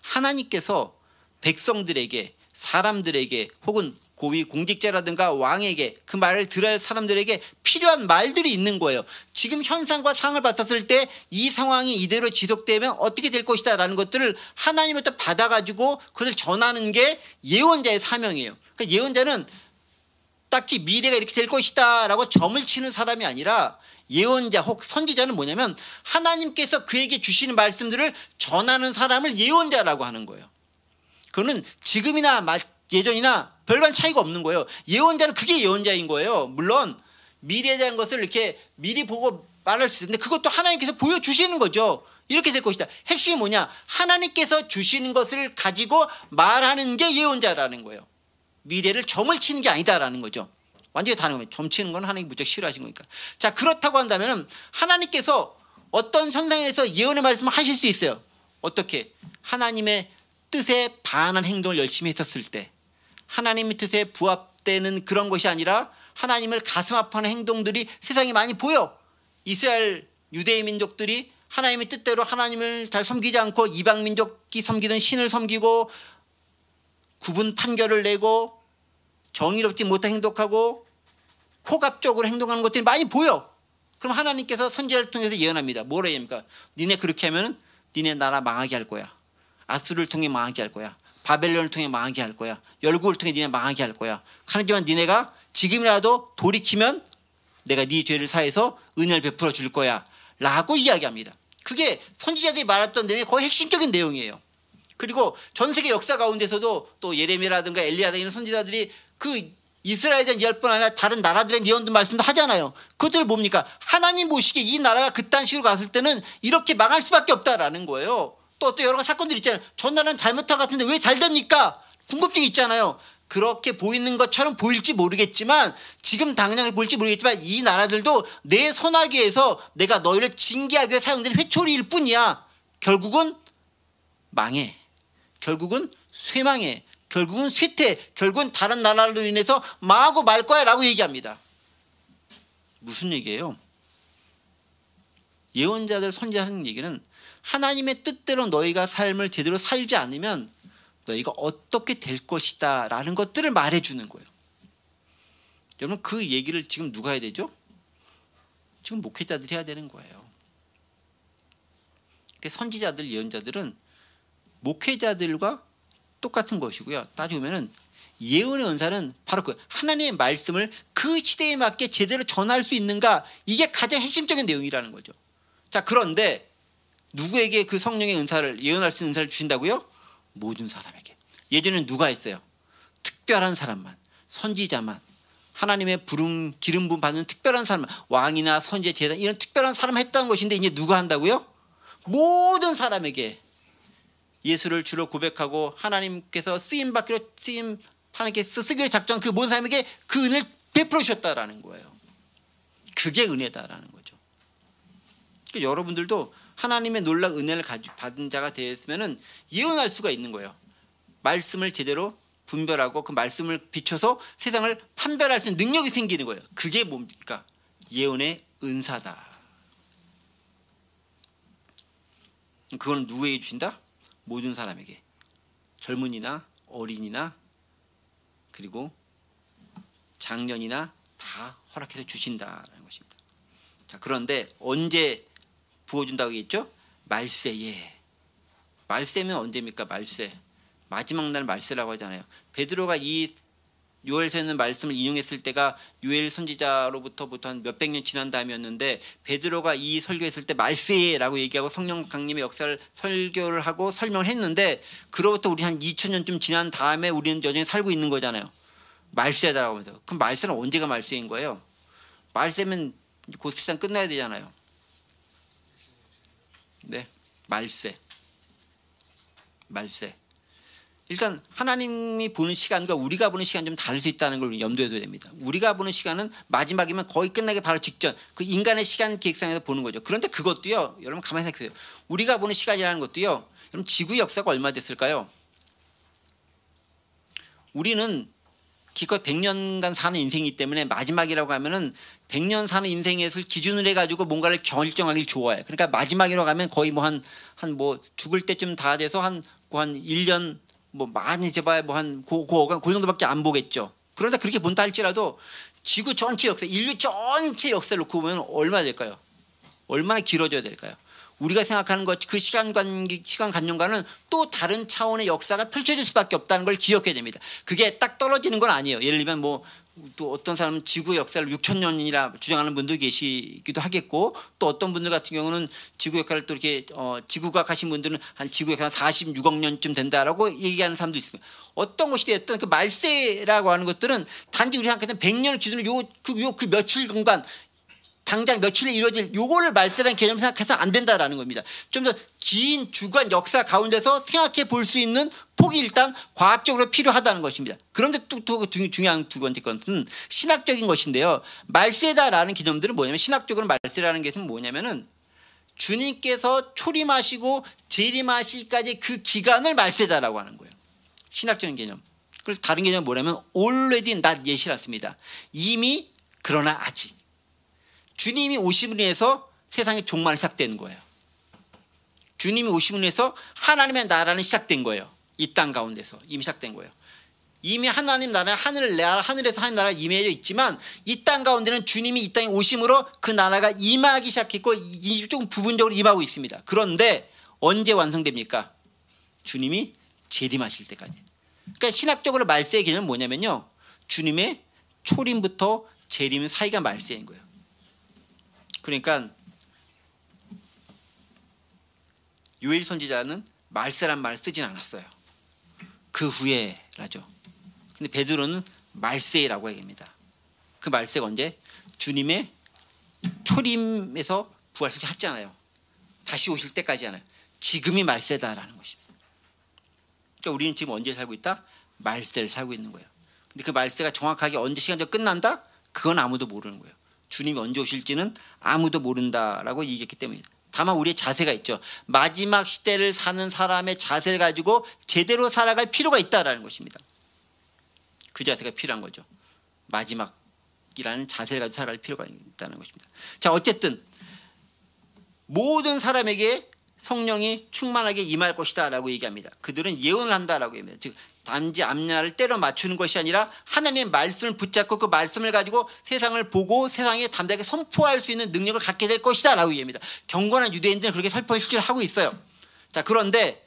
하나님께서 백성들에게, 사람들에게, 혹은 고위 공직자라든가 왕에게 그 말을 들어야 할 사람들에게 필요한 말들이 있는 거예요. 지금 현상과 상을 봤었을 때 이 상황이 이대로 지속되면 어떻게 될 것이다 라는 것들을 하나님부터 받아가지고 그걸 전하는 게 예언자의 사명이에요. 그러니까 예언자는 딱히 미래가 이렇게 될 것이다 라고 점을 치는 사람이 아니라, 예언자 혹 선지자는 뭐냐면 하나님께서 그에게 주시는 말씀들을 전하는 사람을 예언자라고 하는 거예요. 그거는 지금이나 예전이나 별반 차이가 없는 거예요. 예언자는 그게 예언자인 거예요. 물론 미래에 대한 것을 이렇게 미리 보고 말할 수 있는데 그것도 하나님께서 보여주시는 거죠. 이렇게 될 것이다. 핵심이 뭐냐? 하나님께서 주시는 것을 가지고 말하는 게 예언자라는 거예요. 미래를 점을 치는 게 아니다라는 거죠. 완전히 다른 거예요. 점 치는 건 하나님이 무척 싫어하신 거니까. 자, 그렇다고 한다면 하나님께서 어떤 현상에서 예언의 말씀을 하실 수 있어요. 어떻게? 하나님의 뜻에 반한 행동을 열심히 했었을 때, 하나님의 뜻에 부합되는 그런 것이 아니라 하나님을 가슴 아파하는 행동들이 세상에 많이 보여. 이스라엘 유대인 민족들이 하나님의 뜻대로 하나님을 잘 섬기지 않고 이방 민족이 섬기던 신을 섬기고 구분 판결을 내고 정의롭지 못한 행동하고 폭압적으로 행동하는 것들이 많이 보여. 그럼 하나님께서 선지자를 통해서 예언합니다. 뭐라 얘기합니까? 니네 그렇게 하면 니네 나라 망하게 할 거야. 아수르를 통해 망하게 할 거야. 바벨론을 통해 망하게 할 거야. 열국을 통해 니네 망하게 할 거야. 하지만 니네가 지금이라도 돌이키면 내가 네 죄를 사해서 은혜를 베풀어 줄 거야 라고 이야기합니다. 그게 선지자들이 말했던 내용의 거의 핵심적인 내용이에요. 그리고 전 세계 역사 가운데서도 또 예레미야라든가 엘리야 이런 선지자들이 그 이스라엘에 대한 예언뿐 아니라 다른 나라들의 예언도 말씀도 하잖아요. 그것들 뭡니까? 하나님 보시기에 이 나라가 그딴 식으로 갔을 때는 이렇게 망할 수밖에 없다라는 거예요. 또 여러 가지 사건들이 있잖아요. 전 나라는 잘못한 것 같은데 왜 잘 됩니까? 궁금증이 있잖아요. 그렇게 보이는 것처럼 보일지 모르겠지만, 지금 당장 보일지 모르겠지만 이 나라들도 내 손아귀에서 내가 너희를 징계하기 위해 사용된 회초리일 뿐이야. 결국은 망해. 결국은 쇠망해. 결국은 쇠퇴. 결국은 다른 나라로 인해서 망하고 말 거야 라고 얘기합니다. 무슨 얘기예요? 예언자들, 선지자하는 얘기는 하나님의 뜻대로 너희가 삶을 제대로 살지 않으면 너희가 어떻게 될 것이다 라는 것들을 말해주는 거예요. 여러분, 그 얘기를 지금 누가 해야 되죠? 지금 목회자들이 해야 되는 거예요. 선지자들, 예언자들은 목회자들과 똑같은 것이고요. 따지고 보면 예언의 은사는 바로 그 하나님의 말씀을 그 시대에 맞게 제대로 전할 수 있는가, 이게 가장 핵심적인 내용이라는 거죠. 자, 그런데 누구에게 그 성령의 은사를, 예언할 수 있는 은사를 주신다고요? 모든 사람에게. 예전에는 누가 했어요? 특별한 사람만, 선지자만, 하나님의 부름 기름 부음 받는 특별한 사람, 왕이나 선지자, 제사 이런 특별한 사람 했다는 것인데 이제 누가 한다고요? 모든 사람에게 예수를 주로 고백하고 하나님께서 쓰임 받기로 하나님께서 쓰기로 작정한 그 모든 사람에게 그 은혜를 베풀어 주셨다라는 거예요. 그게 은혜다라는 거죠. 그러니까 여러분들도 하나님의 놀라운 은혜를 받은 자가 되었으면 예언할 수가 있는 거예요. 말씀을 제대로 분별하고 그 말씀을 비춰서 세상을 판별할 수 있는 능력이 생기는 거예요. 그게 뭡니까? 예언의 은사다. 그건 누구에게 주신다? 모든 사람에게. 젊은이나 어린이나 그리고 장년이나 다 허락해서 주신다는 것입니다. 자, 그런데 언제 부어준다고 했죠? 말세에. 말세면 언제입니까? 말세. 마지막 날 말세라고 하잖아요. 베드로가 이 요엘서에 있는 말씀을 인용했을 때가 요엘 선지자로부터 한 몇백 년 지난 다음이었는데 베드로가 이 설교했을 때 말세라고 얘기하고 성령 강림의 역사를 설교를 하고 설명을 했는데 그로부터 우리 한 2000년쯤 지난 다음에 우리는 여전히 살고 있는 거잖아요. 말세다라고 하면서. 그럼 말세는 언제가 말세인 거예요? 말세면 곧 세상 끝나야 되잖아요. 네, 말세. 일단 하나님이 보는 시간과 우리가 보는 시간 좀 다를 수 있다는 걸 염두에 둬야 됩니다. 우리가 보는 시간은 마지막이면 거의 끝나기 바로 직전, 그 인간의 시간 계획상에서 보는 거죠. 그런데 그것도요, 여러분 가만히 생각해보세요. 우리가 보는 시간이라는 것도요, 여러분 지구 역사가 얼마 됐을까요? 우리는 기껏 100년간 사는 인생이기 때문에 마지막이라고 하면은 100년 사는 인생에서 기준으로 해가지고 뭔가를 결정하길 좋아해. 그러니까 마지막이라고 하면 거의 뭐 한 죽을 때쯤 다 돼서 한 1년 뭐 많이 재봐야 뭐 그 정도밖에 안 보겠죠. 그런데 그렇게 본다 할지라도 지구 전체 역사, 인류 전체 역사를 놓고 보면 얼마나 될까요? 얼마나 길어져야 될까요? 우리가 생각하는 것 그 시간 관념과는 또 다른 차원의 역사가 펼쳐질 수밖에 없다는 걸 기억해야 됩니다. 그게 딱 떨어지는 건 아니에요. 예를 들면 뭐 또 어떤 사람은 지구 역사를 6,000년이라 주장하는 분도 계시기도 하겠고, 또 어떤 분들 같은 경우는 지구 역사를 또 이렇게 지구과학 하신 분들은 한 지구 역사 46억 년쯤 된다라고 얘기하는 사람도 있습니다. 어떤 것이 됐든 그 말세라고 하는 것들은 단지 우리 생각하는 100년을 기준으로 그 며칠간 당장 며칠에 이루어질 요거를 말세라는 개념을 생각해서 안 된다라는 겁니다. 좀 더 긴 주간 역사 가운데서 생각해 볼 수 있는 폭이 일단 과학적으로 필요하다는 것입니다. 그런데 또 중요한 두 번째 것은 신학적인 것인데요. 말세다라는 개념들은 뭐냐면, 신학적으로 말세라는 것은 뭐냐면은 주님께서 초림하시고 재림하시기까지 그 기간을 말세다라고 하는 거예요. 신학적인 개념. 그래서 다른 개념은 뭐냐면 already not yet이라 씁니다. 이미 그러나 아직. 주님이 오심으로 해서 세상의 종말이 시작된 거예요. 주님이 오심으로 해서 하나님의 나라는 시작된 거예요. 이 땅 가운데서 이미 시작된 거예요. 이미 하나님 나라, 하늘에서 하나님 나라가 임해져 있지만 이 땅 가운데는 주님이 이 땅에 오심으로 그 나라가 임하기 시작했고 조금 부분적으로 임하고 있습니다. 그런데 언제 완성됩니까? 주님이 재림하실 때까지. 그러니까 신학적으로 말세의 개념은 뭐냐면요, 주님의 초림부터 재림 사이가 말세인 거예요. 그러니까 요엘 선지자는 말세란 말을 쓰진 않았어요. 그 후에라죠. 근데 베드로는 말세라고 얘기합니다. 그 말세가 언제? 주님의 초림에서 부활석이 했잖아요. 다시 오실 때까지 하나요. 지금이 말세다라는 것입니다. 그러니까 우리는 지금 언제 살고 있다? 말세를 살고 있는 거예요. 근데 그 말세가 정확하게 언제 시간적으로 끝난다? 그건 아무도 모르는 거예요. 주님이 언제 오실지는 아무도 모른다라고 얘기했기 때문입니다. 다만 우리의 자세가 있죠. 마지막 시대를 사는 사람의 자세를 가지고 제대로 살아갈 필요가 있다라는 것입니다. 그 자세가 필요한 거죠. 마지막이라는 자세를 가지고 살아갈 필요가 있다는 것입니다. 자, 어쨌든 모든 사람에게 성령이 충만하게 임할 것이다 라고 얘기합니다. 그들은 예언을 한다라고 얘기합니다. 즉 단지 앞날을 때려 맞추는 것이 아니라 하나님의 말씀을 붙잡고 그 말씀을 가지고 세상을 보고 세상에 담대하게 선포할 수 있는 능력을 갖게 될 것이다 라고 얘기합니다. 경건한 유대인들은 그렇게 설포의 실질을 하고 있어요. 자, 그런데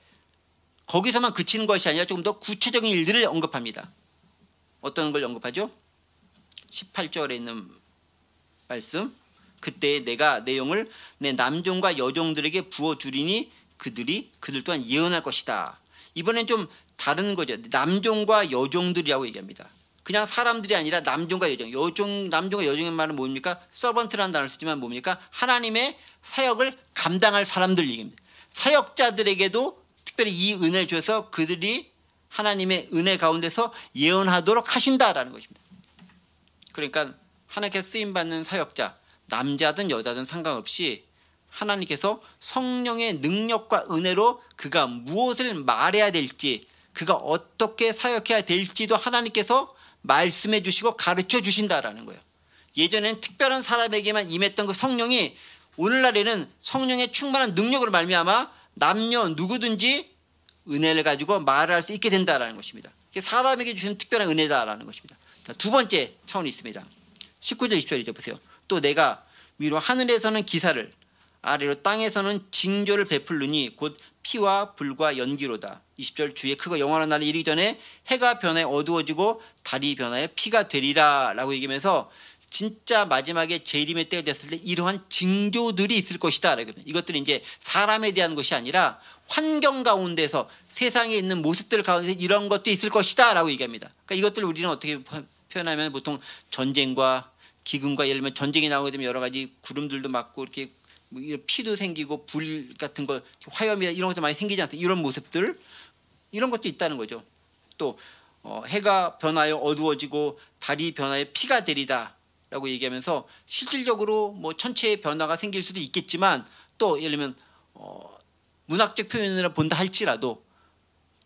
거기서만 그치는 것이 아니라 조금 더 구체적인 일들을 언급합니다. 어떤 걸 언급하죠? 18절에 있는 말씀, 그때 내가 내 영을 내 남종과 여종들에게 부어주리니 그들 또한 예언할 것이다. 이번엔 좀 다른 거죠. 남종과 여종들이라고 얘기합니다. 그냥 사람들이 아니라 남종과 여종, 남종과 여종의 말은 뭡니까? 서번트라는 단어를 쓰지만 뭡니까? 하나님의 사역을 감당할 사람들 얘기입니다. 사역자들에게도 특별히 이 은혜를 주셔서 그들이 하나님의 은혜 가운데서 예언하도록 하신다라는 것입니다. 그러니까 하나님께서 쓰임받는 사역자, 남자든 여자든 상관없이 하나님께서 성령의 능력과 은혜로 그가 무엇을 말해야 될지, 그가 어떻게 사역해야 될지도 하나님께서 말씀해 주시고 가르쳐 주신다라는 거예요. 예전에는 특별한 사람에게만 임했던 그 성령이 오늘날에는 성령의 충만한 능력으로 말미암아 남녀 누구든지 은혜를 가지고 말할 수 있게 된다라는 것입니다. 사람에게 주시는 특별한 은혜다라는 것입니다. 자, 두 번째 차원이 있습니다. 19절 20절이죠. 보세요. 또 내가 위로 하늘에서는 기사를 아래로 땅에서는 징조를 베풀느니 곧 피와 불과 연기로다. 20절 주의 크고 영원한 날이 이르기 전에 해가 변하여 어두워지고 달이 변하여 피가 되리라 라고 얘기하면서 진짜 마지막에 재림의 때가 됐을 때 이러한 징조들이 있을 것이다. 이것들이 이제 사람에 대한 것이 아니라 환경 가운데서 세상에 있는 모습들 가운데 이런 것도 있을 것이다 라고 얘기합니다. 그러니까 이것들을 우리는 어떻게 표현하면 보통 전쟁과 기근과 예를 들면 전쟁이 나오게 되면 여러 가지 구름들도 맞고 이렇게 피도 생기고 불 같은 거 화염이나 이런 것도 많이 생기지 않습니까? 이런 모습들 이런 것도 있다는 거죠. 또 해가 변하여 어두워지고 달이 변하여 피가 되리다 라고 얘기하면서 실질적으로 뭐 천체의 변화가 생길 수도 있겠지만 또 예를 들면 문학적 표현으로 본다 할지라도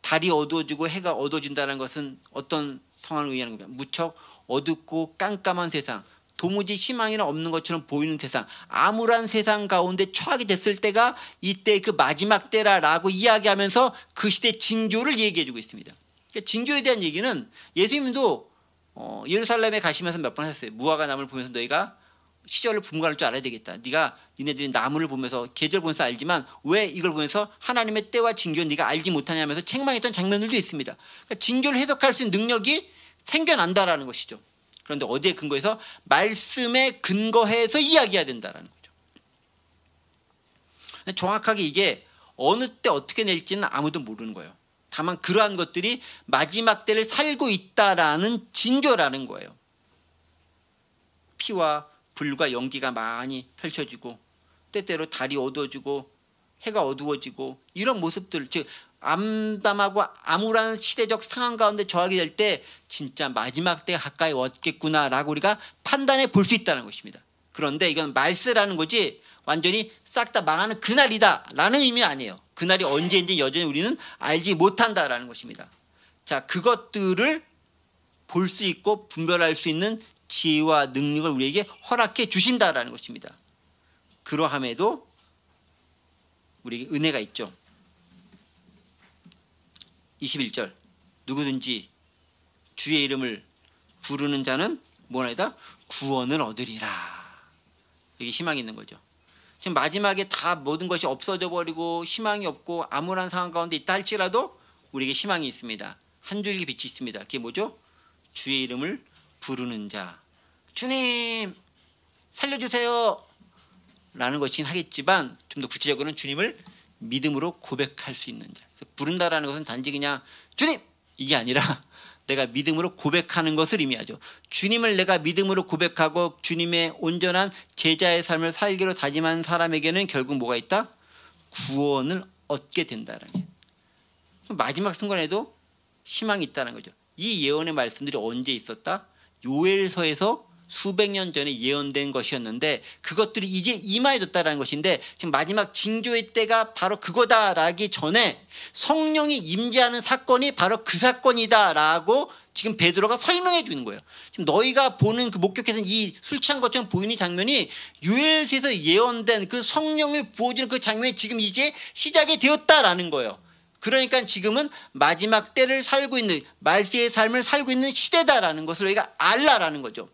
달이 어두워지고 해가 어두워진다는 것은 어떤 상황을 의미하는 겁니다. 무척 어둡고 깜깜한 세상, 도무지 희망이나 없는 것처럼 보이는 세상, 암울한 세상 가운데 처하게 됐을 때가 이때 그 마지막 때라라고 이야기하면서 그 시대 징조를 얘기해주고 있습니다. 그러니까 징조에 대한 얘기는 예수님도 예루살렘에 가시면서 몇 번 하셨어요. 무화과 나무를 보면서 너희가 시절을 분간할 줄 알아야 되겠다. 니네들이 나무를 보면서 계절 보면서 알지만 왜 이걸 보면서 하나님의 때와 징조를 네가 알지 못하냐면서 책망했던 장면들도 있습니다. 그러니까 징조를 해석할 수 있는 능력이 생겨난다라는 것이죠. 그런데 어디에 근거해서? 말씀에 근거해서 이야기해야 된다라는 거죠. 정확하게 이게 어느 때 어떻게 낼지는 아무도 모르는 거예요. 다만 그러한 것들이 마지막 때를 살고 있다라는 징조라는 거예요. 피와 불과 연기가 많이 펼쳐지고 때때로 달이 어두워지고 해가 어두워지고 이런 모습들, 즉 암담하고 암울한 시대적 상황 가운데 처하게 될 때 진짜 마지막 때가 가까이 왔겠구나라고 우리가 판단해 볼 수 있다는 것입니다. 그런데 이건 말세라는 거지 완전히 싹 다 망하는 그날이다 라는 의미 아니에요. 그날이 언제인지 여전히 우리는 알지 못한다라는 것입니다. 자, 그것들을 볼 수 있고 분별할 수 있는 지혜와 능력을 우리에게 허락해 주신다라는 것입니다. 그러함에도 우리에게 은혜가 있죠. 21절 누구든지 주의 이름을 부르는 자는 뭐나이다? 구원을 얻으리라. 여기 희망이 있는 거죠. 지금 마지막에 다 모든 것이 없어져 버리고 희망이 없고 암울한 상황 가운데 있다 할지라도 우리에게 희망이 있습니다. 한 줄기 빛이 있습니다. 그게 뭐죠? 주의 이름을 부르는 자. 주님 살려주세요 라는 것이긴 하겠지만 좀 더 구체적으로는 주님을 믿음으로 고백할 수 있는 자. 부른다라는 것은 단지 그냥 주님 이게 아니라 내가 믿음으로 고백하는 것을 의미하죠. 주님을 내가 믿음으로 고백하고 주님의 온전한 제자의 삶을 살기로 다짐한 사람에게는 결국 뭐가 있다? 구원을 얻게 된다는 게. 마지막 순간에도 희망이 있다는 거죠. 이 예언의 말씀들이 언제 있었다? 요엘서에서 수백 년 전에 예언된 것이었는데 그것들이 이제 임하여졌다는 것인데 지금 마지막 징조의 때가 바로 그거다라기 전에 성령이 임재하는 사건이 바로 그 사건이다라고 지금 베드로가 설명해 주는 거예요. 지금 너희가 보는 그 목격에서는 이 술 취한 것처럼 보이는 장면이 요엘서에서 예언된 그 성령을 부어주는 그 장면이 지금 이제 시작이 되었다라는 거예요. 그러니까 지금은 마지막 때를 살고 있는 말세의 삶을 살고 있는 시대다라는 것을 우리가 알라라는 거죠.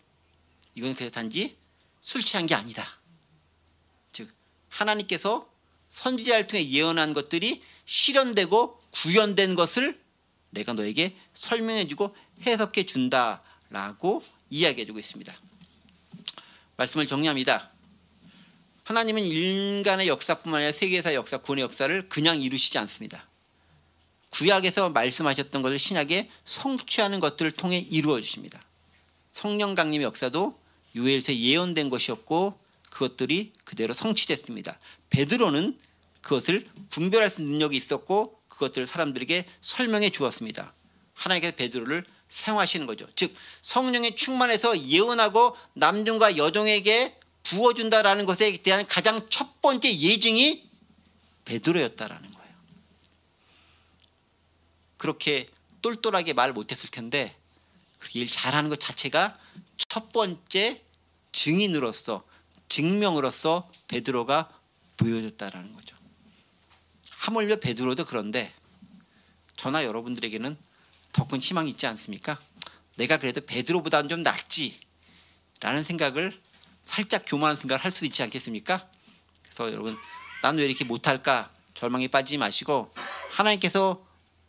이건 그냥 단지 술 취한 게 아니다. 즉 하나님께서 선지자를 통해 예언한 것들이 실현되고 구현된 것을 내가 너에게 설명해주고 해석해 준다라고 이야기해주고 있습니다. 말씀을 정리합니다. 하나님은 인간의 역사뿐만 아니라 세계사의 역사, 구원의 역사를 그냥 이루시지 않습니다. 구약에서 말씀하셨던 것을 신약에 성취하는 것들을 통해 이루어 주십니다. 성령 강림의 역사도 요엘서에 예언된 것이었고 그것들이 그대로 성취됐습니다. 베드로는 그것을 분별할 수 있는 능력이 있었고 그것들을 사람들에게 설명해 주었습니다. 하나님께서 베드로를 사용하시는 거죠. 즉 성령에 충만해서 예언하고 남종과 여종에게 부어준다라는 것에 대한 가장 첫 번째 예증이 베드로였다라는 거예요. 그렇게 똘똘하게 말 못했을 텐데 그렇게 일 잘하는 것 자체가 첫 번째 증인으로서 증명으로서 베드로가 보여줬다라는 거죠. 하물며 베드로도 그런데 저나 여러분들에게는 더 큰 희망이 있지 않습니까? 내가 그래도 베드로보다는 좀 낫지 라는 생각을 살짝 교만한 생각을 할 수도 있지 않겠습니까? 그래서 여러분 나는 왜 이렇게 못할까 절망에 빠지지 마시고 하나님께서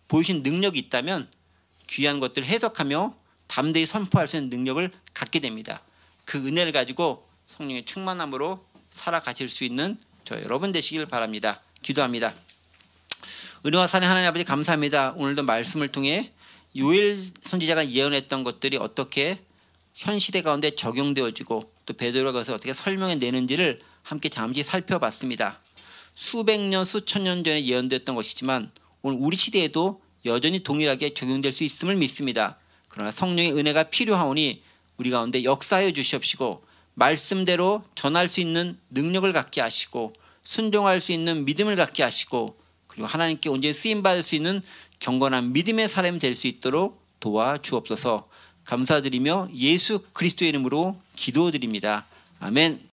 보이신 능력이 있다면 귀한 것들을 해석하며 담대히 선포할 수 있는 능력을 갖게 됩니다. 그 은혜를 가지고 성령의 충만함으로 살아가실 수 있는 저 여러분 되시길 바랍니다. 기도합니다. 은혜와 사랑의 하나님 아버지 감사합니다. 오늘도 말씀을 통해 요엘 선지자가 예언했던 것들이 어떻게 현 시대 가운데 적용되어지고 또 베드로가 그것을 어떻게 설명해 내는지를 함께 잠시 살펴봤습니다. 수백 년 수천 년 전에 예언됐던 것이지만 오늘 우리 시대에도 여전히 동일하게 적용될 수 있음을 믿습니다. 그러나 성령의 은혜가 필요하오니 우리 가운데 역사하여 주시옵시고 말씀대로 전할 수 있는 능력을 갖게 하시고 순종할 수 있는 믿음을 갖게 하시고 그리고 하나님께 온전히 쓰임받을 수 있는 경건한 믿음의 사람이 될 수 있도록 도와주옵소서. 감사드리며 예수 그리스도의 이름으로 기도드립니다. 아멘.